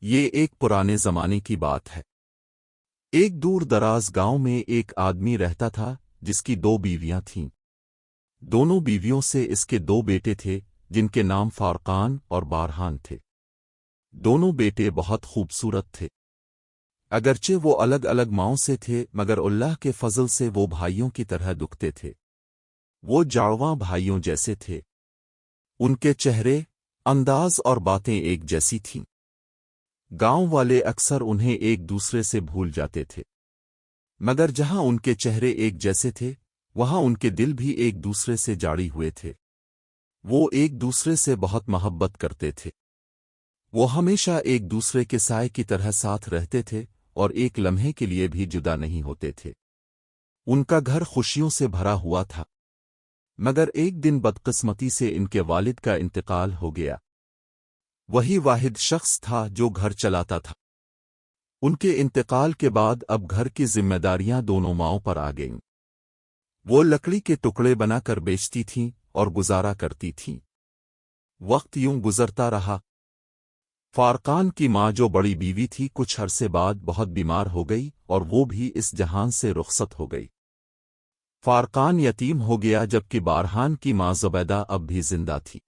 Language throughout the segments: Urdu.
یہ ایک پرانے زمانے کی بات ہے۔ ایک دور دراز گاؤں میں ایک آدمی رہتا تھا جس کی دو بیویاں تھیں۔ دونوں بیویوں سے اس کے دو بیٹے تھے جن کے نام فارقان اور بارہان تھے۔ دونوں بیٹے بہت خوبصورت تھے۔ اگرچہ وہ الگ الگ ماؤں سے تھے مگر اللہ کے فضل سے وہ بھائیوں کی طرح دکھتے تھے۔ وہ جاڑواں بھائیوں جیسے تھے۔ ان کے چہرے، انداز اور باتیں ایک جیسی تھیں۔ گاؤں والے اکثر انہیں ایک دوسرے سے بھول جاتے تھے، مگر جہاں ان کے چہرے ایک جیسے تھے وہاں ان کے دل بھی ایک دوسرے سے جاڑی ہوئے تھے۔ وہ ایک دوسرے سے بہت محبت کرتے تھے۔ وہ ہمیشہ ایک دوسرے کے سائے کی طرح ساتھ رہتے تھے اور ایک لمحے کے لیے بھی جدا نہیں ہوتے تھے۔ ان کا گھر خوشیوں سے بھرا ہوا تھا، مگر ایک دن بدقسمتی سے ان کے والد کا انتقال ہو گیا۔ وہی واحد شخص تھا جو گھر چلاتا تھا۔ ان کے انتقال کے بعد اب گھر کی ذمہ داریاں دونوں ماؤں پر آ گئیں۔ وہ لکڑی کے ٹکڑے بنا کر بیچتی تھیں اور گزارا کرتی تھیں۔ وقت یوں گزرتا رہا۔ فارقان کی ماں جو بڑی بیوی تھی کچھ عرصے بعد بہت بیمار ہو گئی اور وہ بھی اس جہان سے رخصت ہو گئی۔ فارقان یتیم ہو گیا جبکہ بارہان کی ماں زبیدہ اب بھی زندہ تھی۔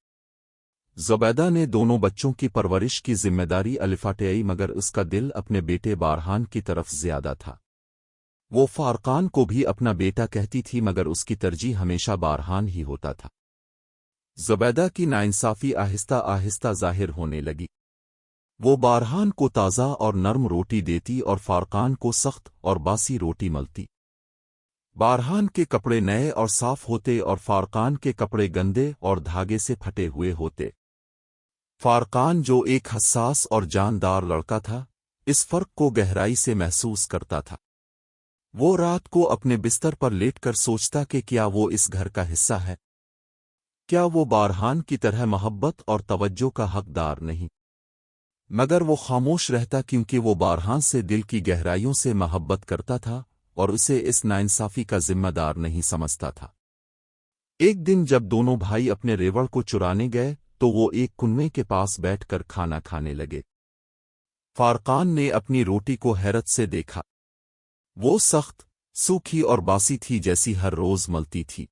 زبیدہ نے دونوں بچوں کی پرورش کی ذمہ داری الفاٹیائی مگر اس کا دل اپنے بیٹے بارہان کی طرف زیادہ تھا۔ وہ فارقان کو بھی اپنا بیٹا کہتی تھی مگر اس کی ترجیح ہمیشہ بارہان ہی ہوتا تھا۔ زبیدہ کی ناانصافی آہستہ آہستہ ظاہر ہونے لگی۔ وہ بارہان کو تازہ اور نرم روٹی دیتی اور فارقان کو سخت اور باسی روٹی ملتی۔ بارہان کے کپڑے نئے اور صاف ہوتے اور فارقان کے کپڑے گندے اور دھاگے سے پھٹے ہوئے ہوتے۔ فارقان جو ایک حساس اور جاندار لڑکا تھا اس فرق کو گہرائی سے محسوس کرتا تھا۔ وہ رات کو اپنے بستر پر لیٹ کر سوچتا کہ کیا وہ اس گھر کا حصہ ہے؟ کیا وہ بارہان کی طرح محبت اور توجہ کا حقدار نہیں؟ مگر وہ خاموش رہتا کیونکہ وہ بارہان سے دل کی گہرائیوں سے محبت کرتا تھا اور اسے اس ناانصافی کا ذمہ دار نہیں سمجھتا تھا۔ ایک دن جب دونوں بھائی اپنے ریوڑ کو چرانے گئے تو وہ ایک کنویں کے پاس بیٹھ کر کھانا کھانے لگے۔ فارقان نے اپنی روٹی کو حیرت سے دیکھا۔ وہ سخت، سوکھی اور باسی تھی جیسی ہر روز ملتی تھی۔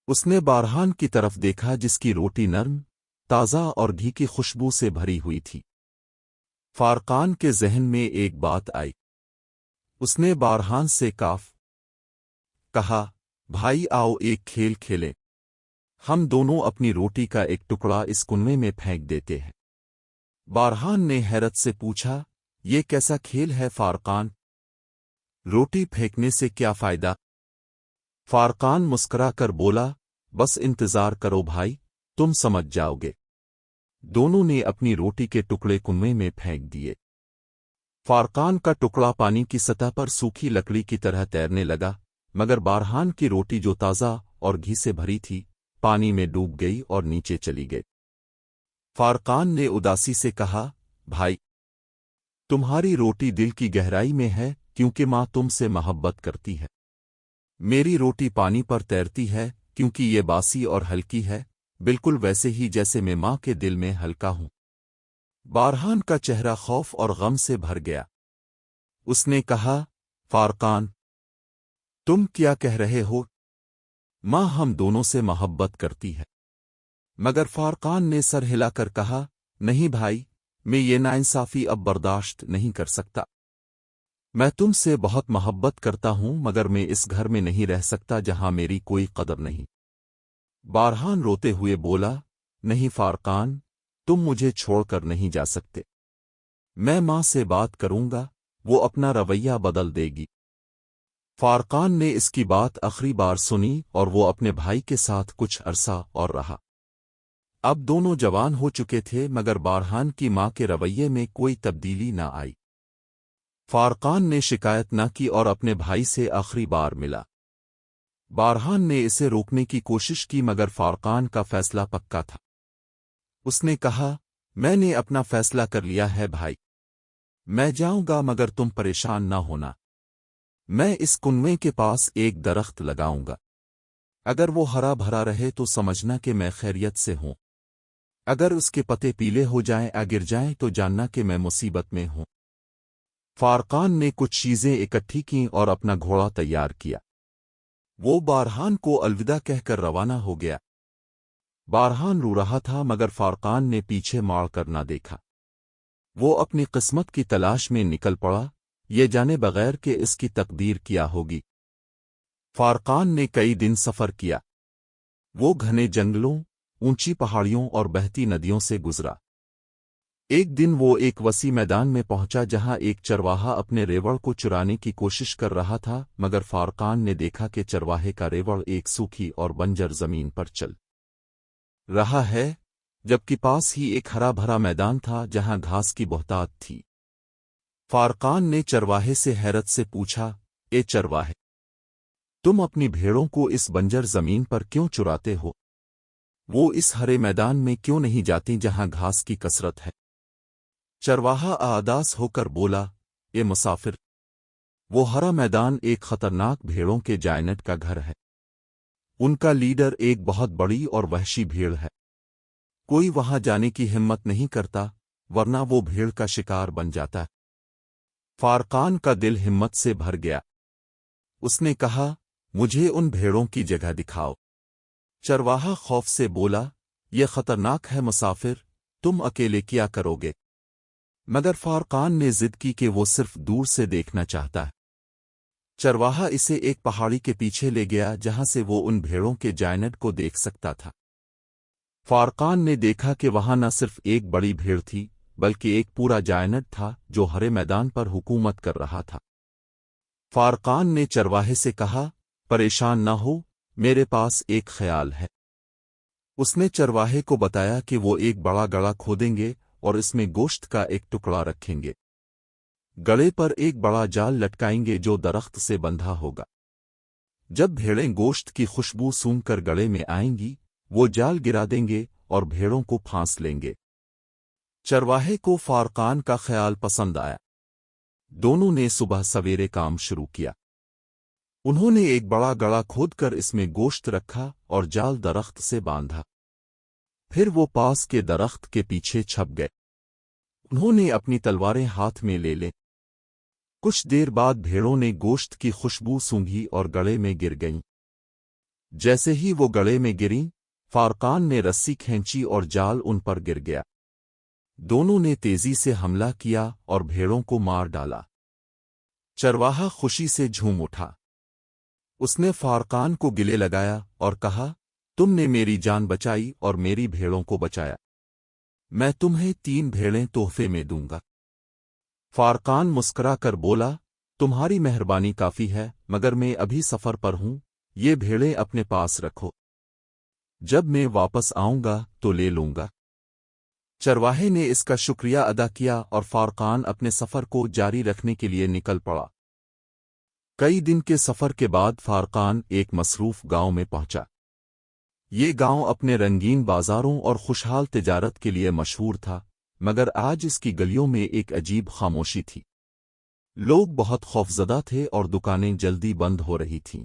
اس نے بارہان کی طرف دیکھا جس کی روٹی نرم، تازہ اور گھی کی خوشبو سے بھری ہوئی تھی۔ فارقان کے ذہن میں ایک بات آئی۔ اس نے بارہان سے کہا، بھائی آؤ ایک کھیل کھیلیں۔ ہم دونوں اپنی روٹی کا ایک ٹکڑا اس کنویں میں پھینک دیتے ہیں۔ بارہان نے حیرت سے پوچھا، یہ کیسا کھیل ہے فارقان؟ روٹی پھینکنے سے کیا فائدہ؟ فارقان مسکرا کر بولا، بس انتظار کرو بھائی، تم سمجھ جاؤ گے۔ دونوں نے اپنی روٹی کے ٹکڑے کنویں میں پھینک دیے۔ فارقان کا ٹکڑا پانی کی سطح پر سوکھی لکڑی کی طرح تیرنے لگا مگر بارہان کی روٹی جو تازہ اور گھی سے بھری تھی پانی میں ڈوب گئی اور نیچے چلی گئی۔ فارقان نے اداسی سے کہا، بھائی، تمہاری روٹی دل کی گہرائی میں ہے کیونکہ ماں تم سے محبت کرتی ہے۔ میری روٹی پانی پر تیرتی ہے کیونکہ یہ باسی اور ہلکی ہے، بالکل ویسے ہی جیسے میں ماں کے دل میں ہلکا ہوں۔ بارہان کا چہرہ خوف اور غم سے بھر گیا۔ اس نے کہا، فارقان، تم کیا کہہ رہے ہو؟ ماں ہم دونوں سے محبت کرتی ہے۔ مگر فارقان نے سر ہلا کر کہا، نہیں بھائی، میں یہ ناانصافی اب برداشت نہیں کر سکتا۔ میں تم سے بہت محبت کرتا ہوں مگر میں اس گھر میں نہیں رہ سکتا جہاں میری کوئی قدر نہیں۔ بارہان روتے ہوئے بولا، نہیں فارقان، تم مجھے چھوڑ کر نہیں جا سکتے۔ میں ماں سے بات کروں گا، وہ اپنا رویہ بدل دے گی۔ فارقان نے اس کی بات آخری بار سنی اور وہ اپنے بھائی کے ساتھ کچھ عرصہ اور رہا۔ اب دونوں جوان ہو چکے تھے مگر بارہان کی ماں کے رویے میں کوئی تبدیلی نہ آئی۔ فارقان نے شکایت نہ کی اور اپنے بھائی سے آخری بار ملا۔ بارہان نے اسے روکنے کی کوشش کی مگر فارقان کا فیصلہ پکا تھا۔ اس نے کہا، میں نے اپنا فیصلہ کر لیا ہے بھائی، میں جاؤں گا مگر تم پریشان نہ ہونا۔ میں اس کنویں کے پاس ایک درخت لگاؤں گا، اگر وہ ہرا بھرا رہے تو سمجھنا کہ میں خیریت سے ہوں، اگر اس کے پتے پیلے ہو جائیں یا گر جائیں تو جاننا کہ میں مصیبت میں ہوں۔ فارقان نے کچھ چیزیں اکٹھی کیں اور اپنا گھوڑا تیار کیا۔ وہ بارہان کو الوداع کہہ کر روانہ ہو گیا۔ بارہان رو رہا تھا مگر فارقان نے پیچھے ماڑ کر نہ دیکھا۔ وہ اپنی قسمت کی تلاش میں نکل پڑا، یہ جانے بغیر کہ اس کی تقدیر کیا ہوگی۔ فارقان نے کئی دن سفر کیا۔ وہ گھنے جنگلوں، اونچی پہاڑیوں اور بہتی ندیوں سے گزرا۔ ایک دن وہ ایک وسیع میدان میں پہنچا جہاں ایک چرواہا اپنے ریوڑ کو چرانے کی کوشش کر رہا تھا، مگر فارقان نے دیکھا کہ چرواہے کا ریوڑ ایک سوکھی اور بنجر زمین پر چل رہا ہے، جبکہ پاس ہی ایک ہرا بھرا میدان تھا جہاں گھاس کی بہتات تھی۔ فارقان نے چرواہے سے حیرت سے پوچھا، اے چرواہے، تم اپنی بھیڑوں کو اس بنجر زمین پر کیوں چراتے ہو؟ وہ اس ہرے میدان میں کیوں نہیں جاتی جہاں گھاس کی کثرت ہے؟ چرواہا آداس ہو کر بولا، اے مسافر، وہ ہرا میدان ایک خطرناک بھیڑوں کے جائنٹ کا گھر ہے۔ ان کا لیڈر ایک بہت بڑی اور وحشی بھیڑ ہے۔ کوئی وہاں جانے کی ہمت نہیں کرتا، ورنہ وہ بھیڑ کا شکار بن جاتا ہے۔ فارقان کا دل ہمت سے بھر گیا۔ اس نے کہا، مجھے ان بھیڑوں کی جگہ دکھاؤ۔ چرواہا خوف سے بولا، یہ خطرناک ہے مسافر، تم اکیلے کیا کرو گے؟ مگر فارقان نے ضد کی کہ وہ صرف دور سے دیکھنا چاہتا ہے۔ چرواہا اسے ایک پہاڑی کے پیچھے لے گیا جہاں سے وہ ان بھیڑوں کے جائنٹ کو دیکھ سکتا تھا۔ فارقان نے دیکھا کہ وہاں نہ صرف ایک بڑی بھیڑ تھی بلکہ ایک پورا جائنٹ تھا جو ہرے میدان پر حکومت کر رہا تھا۔ فارقان نے چرواہے سے کہا، پریشان نہ ہو، میرے پاس ایک خیال ہے۔ اس نے چرواہے کو بتایا کہ وہ ایک بڑا گڑھا کھودیں گے اور اس میں گوشت کا ایک ٹکڑا رکھیں گے۔ گڑھے پر ایک بڑا جال لٹکائیں گے جو درخت سے بندھا ہوگا۔ جب بھیڑیں گوشت کی خوشبو سونگھ کر گڑھے میں آئیں گی، وہ جال گرا دیں گے اور بھیڑوں کو پھانس لیں گے۔ چرواہے کو فارقان کا خیال پسند آیا۔ دونوں نے صبح سویرے کام شروع کیا۔ انہوں نے ایک بڑا گڑھا کھود کر اس میں گوشت رکھا اور جال درخت سے باندھا۔ پھر وہ پاس کے درخت کے پیچھے چھپ گئے۔ انہوں نے اپنی تلواریں ہاتھ میں لے لیں۔ کچھ دیر بعد بھیڑوں نے گوشت کی خوشبو سونگھی اور گڑھے میں گر گئیں۔ جیسے ہی وہ گڑھے میں گریں، فارقان نے رسی کھینچی اور جال ان پر گر گیا۔ دونوں نے تیزی سے حملہ کیا اور بھیڑوں کو مار ڈالا۔ چرواہا خوشی سے جھوم اٹھا۔ اس نے فارقان کو گلے لگایا اور کہا، تم نے میری جان بچائی اور میری بھیڑوں کو بچایا۔ میں تمہیں 3 بھیڑیں تحفے میں دوں گا۔ فارقان مسکرا کر بولا، تمہاری مہربانی کافی ہے، مگر میں ابھی سفر پر ہوں، یہ بھیڑیں اپنے پاس رکھو۔ جب میں واپس آؤں گا تو لے لوں گا۔ چرواہے نے اس کا شکریہ ادا کیا اور فارقان اپنے سفر کو جاری رکھنے کے لیے نکل پڑا۔ کئی دن کے سفر کے بعد فارقان ایک مصروف گاؤں میں پہنچا۔ یہ گاؤں اپنے رنگین بازاروں اور خوشحال تجارت کے لیے مشہور تھا، مگر آج اس کی گلیوں میں ایک عجیب خاموشی تھی۔ لوگ بہت خوفزدہ تھے اور دکانیں جلدی بند ہو رہی تھیں۔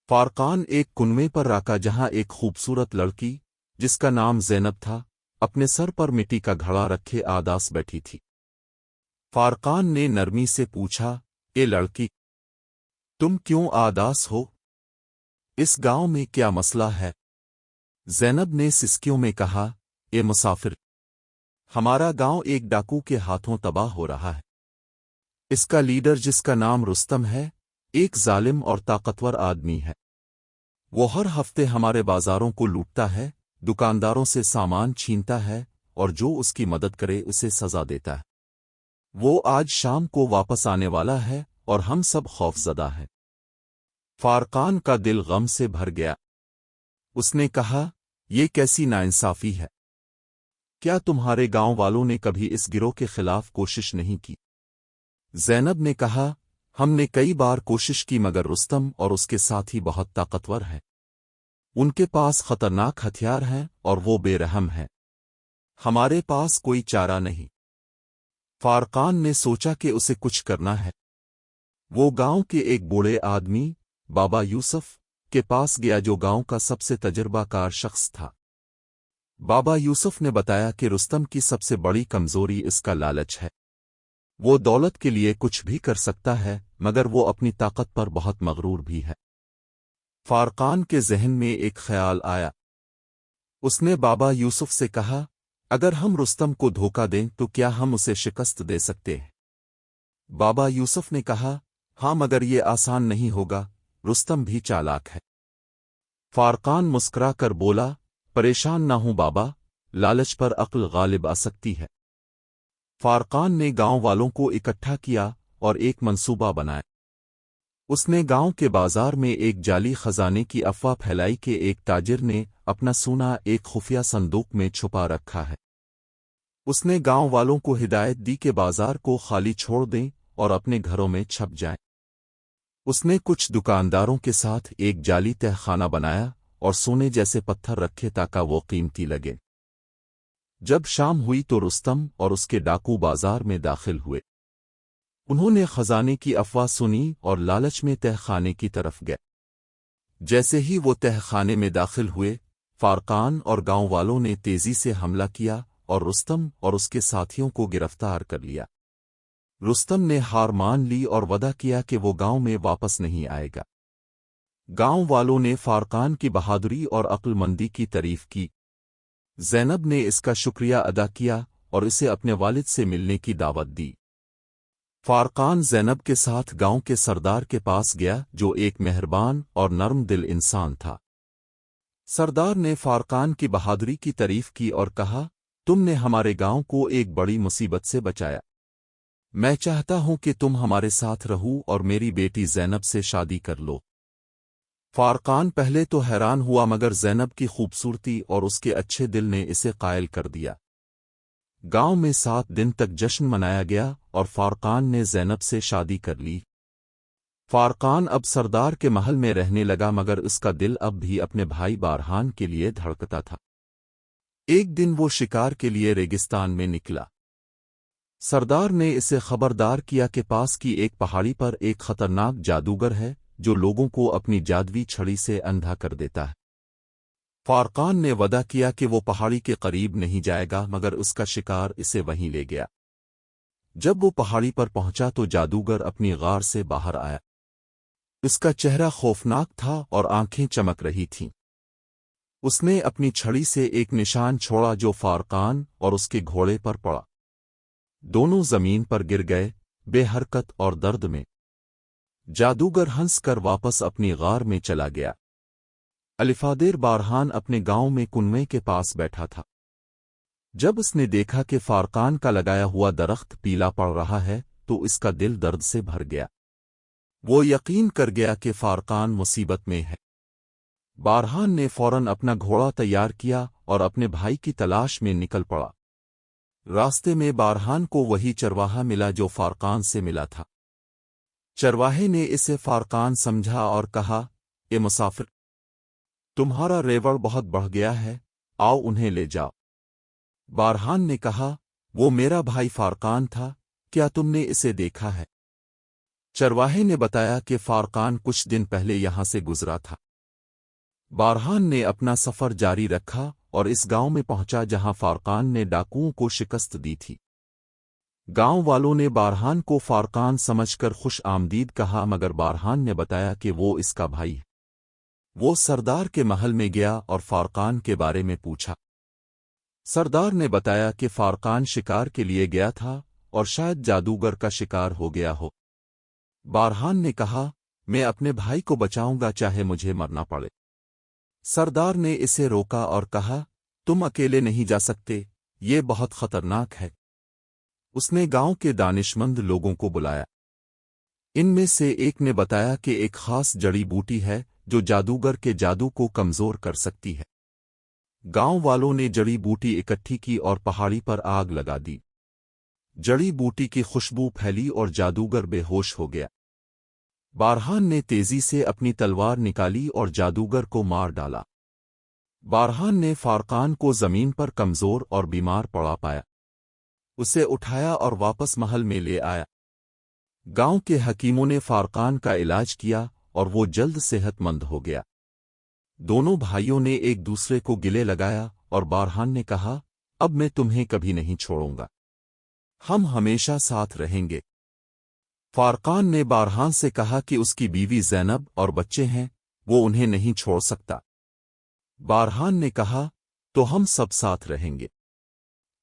فارقان ایک کنویں پر راکا جہاں ایک خوبصورت لڑکی، جس کا نام زینب تھا، اپنے سر پر مٹی کا گھڑا رکھے آداس بیٹھی تھی۔ فارقان نے نرمی سے پوچھا، اے لڑکی، تم کیوں آداس ہو؟ اس گاؤں میں کیا مسئلہ ہے؟ زینب نے سسکیوں میں کہا، اے مسافر، ہمارا گاؤں ایک ڈاکو کے ہاتھوں تباہ ہو رہا ہے۔ اس کا لیڈر جس کا نام رستم ہے، ایک ظالم اور طاقتور آدمی ہے۔ وہ ہر ہفتے ہمارے بازاروں کو لوٹتا ہے، دکانداروں سے سامان چھینتا ہے اور جو اس کی مدد کرے اسے سزا دیتا ہے۔ وہ آج شام کو واپس آنے والا ہے اور ہم سب خوفزدہ ہیں۔ فارقان کا دل غم سے بھر گیا۔ اس نے کہا، یہ کیسی ناانصافی ہے؟ کیا تمہارے گاؤں والوں نے کبھی اس گروہ کے خلاف کوشش نہیں کی؟ زینب نے کہا، ہم نے کئی بار کوشش کی مگر رستم اور اس کے ساتھی بہت طاقتور ہیں۔ ان کے پاس خطرناک ہتھیار ہیں اور وہ بے رحم ہیں۔ ہمارے پاس کوئی چارہ نہیں۔ فارقان نے سوچا کہ اسے کچھ کرنا ہے۔ وہ گاؤں کے ایک بوڑھے آدمی، بابا یوسف، کے پاس گیا جو گاؤں کا سب سے تجربہ کار شخص تھا۔ بابا یوسف نے بتایا کہ رستم کی سب سے بڑی کمزوری اس کا لالچ ہے۔ وہ دولت کے لیے کچھ بھی کر سکتا ہے، مگر وہ اپنی طاقت پر بہت مغرور بھی ہے۔ فارقان کے ذہن میں ایک خیال آیا۔ اس نے بابا یوسف سے کہا، اگر ہم رستم کو دھوکہ دیں تو کیا ہم اسے شکست دے سکتے ہیں؟ بابا یوسف نے کہا، ہاں، مگر یہ آسان نہیں ہوگا، رستم بھی چالاک ہے۔ فارقان مسکرا کر بولا، پریشان نہ ہوں بابا، لالچ پر عقل غالب آ سکتی ہے۔ فارقان نے گاؤں والوں کو اکٹھا کیا اور ایک منصوبہ بنایا۔ اس نے گاؤں کے بازار میں ایک جعلی خزانے کی افواہ پھیلائی کہ ایک تاجر نے اپنا سونا ایک خفیہ صندوق میں چھپا رکھا ہے۔ اس نے گاؤں والوں کو ہدایت دی کہ بازار کو خالی چھوڑ دیں اور اپنے گھروں میں چھپ جائیں۔ اس نے کچھ دکانداروں کے ساتھ ایک جعلی تہ خانہ بنایا اور سونے جیسے پتھر رکھے تاکہ وہ قیمتی لگے۔ جب شام ہوئی تو رستم اور اس کے ڈاکو بازار میں داخل ہوئے۔ انہوں نے خزانے کی افواہ سنی اور لالچ میں تہ خانے کی طرف گئے۔ جیسے ہی وہ تہ خانے میں داخل ہوئے، فارقان اور گاؤں والوں نے تیزی سے حملہ کیا اور رستم اور اس کے ساتھیوں کو گرفتار کر لیا۔ رستم نے ہار مان لی اور وعدہ کیا کہ وہ گاؤں میں واپس نہیں آئے گا۔ گاؤں والوں نے فارقان کی بہادری اور عقل مندی کی تعریف کی۔ زینب نے اس کا شکریہ ادا کیا اور اسے اپنے والد سے ملنے کی دعوت دی۔ فارقان زینب کے ساتھ گاؤں کے سردار کے پاس گیا جو ایک مہربان اور نرم دل انسان تھا۔ سردار نے فارقان کی بہادری کی تعریف کی اور کہا، تم نے ہمارے گاؤں کو ایک بڑی مصیبت سے بچایا۔ میں چاہتا ہوں کہ تم ہمارے ساتھ رہو اور میری بیٹی زینب سے شادی کر لو۔ فارقان پہلے تو حیران ہوا، مگر زینب کی خوبصورتی اور اس کے اچھے دل نے اسے قائل کر دیا۔ گاؤں میں 7 دن تک جشن منایا گیا اور فارقان نے زینب سے شادی کر لی۔ فارقان اب سردار کے محل میں رہنے لگا، مگر اس کا دل اب بھی اپنے بھائی بارہان کے لیے دھڑکتا تھا۔ ایک دن وہ شکار کے لیے ریگستان میں نکلا۔ سردار نے اسے خبردار کیا کہ پاس کی ایک پہاڑی پر ایک خطرناک جادوگر ہے جو لوگوں کو اپنی جادوی چھڑی سے اندھا کر دیتا ہے۔ فارقان نے وعدہ کیا کہ وہ پہاڑی کے قریب نہیں جائے گا، مگر اس کا شکار اسے وہیں لے گیا۔ جب وہ پہاڑی پر پہنچا تو جادوگر اپنی غار سے باہر آیا۔ اس کا چہرہ خوفناک تھا اور آنکھیں چمک رہی تھیں۔ اس نے اپنی چھڑی سے ایک نشان چھوڑا جو فارقان اور اس کے گھوڑے پر پڑا۔ دونوں زمین پر گر گئے، بے حرکت اور درد میں۔ جادوگر ہنس کر واپس اپنی غار میں چلا گیا۔ الفادیر بارہان اپنے گاؤں میں کنویں کے پاس بیٹھا تھا۔ جب اس نے دیکھا کہ فارقان کا لگایا ہوا درخت پیلا پڑ رہا ہے تو اس کا دل درد سے بھر گیا۔ وہ یقین کر گیا کہ فارقان مصیبت میں ہے۔ بارہان نے فوراً اپنا گھوڑا تیار کیا اور اپنے بھائی کی تلاش میں نکل پڑا۔ راستے میں بارہان کو وہی چرواہا ملا جو فارقان سے ملا تھا۔ چرواہے نے اسے فارقان سمجھا اور کہا، اے مسافر، تمہارا ریوڑ بہت بڑھ گیا ہے، آؤ انہیں لے جاؤ۔ بارہان نے کہا، وہ میرا بھائی فارقان تھا، کیا تم نے اسے دیکھا ہے؟ چرواہے نے بتایا کہ فارقان کچھ دن پہلے یہاں سے گزرا تھا۔ بارہان نے اپنا سفر جاری رکھا اور اس گاؤں میں پہنچا جہاں فارقان نے ڈاکوؤں کو شکست دی تھی۔ گاؤں والوں نے بارہان کو فارقان سمجھ کر خوش آمدید کہا، مگر بارہان نے بتایا کہ وہ اس کا بھائی ہے۔ وہ سردار کے محل میں گیا اور فارقان کے بارے میں پوچھا۔ سردار نے بتایا کہ فارقان شکار کے لیے گیا تھا اور شاید جادوگر کا شکار ہو گیا ہو۔ بارہان نے کہا، میں اپنے بھائی کو بچاؤں گا چاہے مجھے مرنا پڑے۔ سردار نے اسے روکا اور کہا، تم اکیلے نہیں جا سکتے، یہ بہت خطرناک ہے۔ اس نے گاؤں کے دانشمند لوگوں کو بلایا۔ ان میں سے ایک نے بتایا کہ ایک خاص جڑی بوٹی ہے جو جادوگر کے جادو کو کمزور کر سکتی ہے۔ گاؤں والوں نے جڑی بوٹی اکٹھی کی اور پہاڑی پر آگ لگا دی۔ جڑی بوٹی کی خوشبو پھیلی اور جادوگر بے ہوش ہو گیا۔ بارہان نے تیزی سے اپنی تلوار نکالی اور جادوگر کو مار ڈالا۔ بارہان نے فارقان کو زمین پر کمزور اور بیمار پڑا پایا۔ اسے اٹھایا اور واپس محل میں لے آیا۔ گاؤں کے حکیموں نے فارقان کا علاج کیا اور وہ جلد صحت مند ہو گیا۔ دونوں بھائیوں نے ایک دوسرے کو گلے لگایا اور بارہان نے کہا، اب میں تمہیں کبھی نہیں چھوڑوں گا، ہم ہمیشہ ساتھ رہیں گے۔ فارقان نے بارہان سے کہا کہ اس کی بیوی زینب اور بچے ہیں، وہ انہیں نہیں چھوڑ سکتا۔ بارہان نے کہا، تو ہم سب ساتھ رہیں گے۔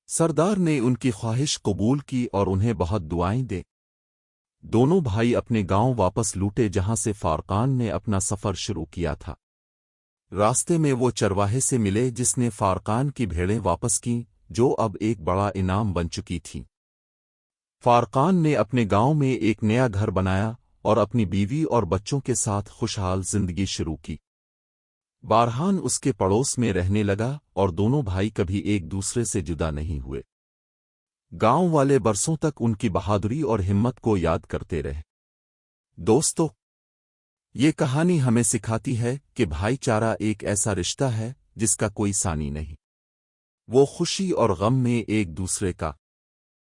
سردار نے ان کی خواہش قبول کی اور انہیں بہت دعائیں دے۔ دونوں بھائی اپنے گاؤں واپس لوٹے جہاں سے فارقان نے اپنا سفر شروع کیا تھا۔ راستے میں وہ چرواہے سے ملے جس نے فارقان کی بھیڑیں واپس کیں، جو اب ایک بڑا انعام بن چکی تھیں۔ فارقان نے اپنے گاؤں میں ایک نیا گھر بنایا اور اپنی بیوی اور بچوں کے ساتھ خوشحال زندگی شروع کی۔ بارہان اس کے پڑوس میں رہنے لگا اور دونوں بھائی کبھی ایک دوسرے سے جدا نہیں ہوئے۔ گاؤں والے برسوں تک ان کی بہادری اور ہمت کو یاد کرتے رہے۔ دوستو، یہ کہانی ہمیں سکھاتی ہے کہ بھائی چارہ ایک ایسا رشتہ ہے جس کا کوئی ثانی نہیں۔ وہ خوشی اور غم میں ایک دوسرے کا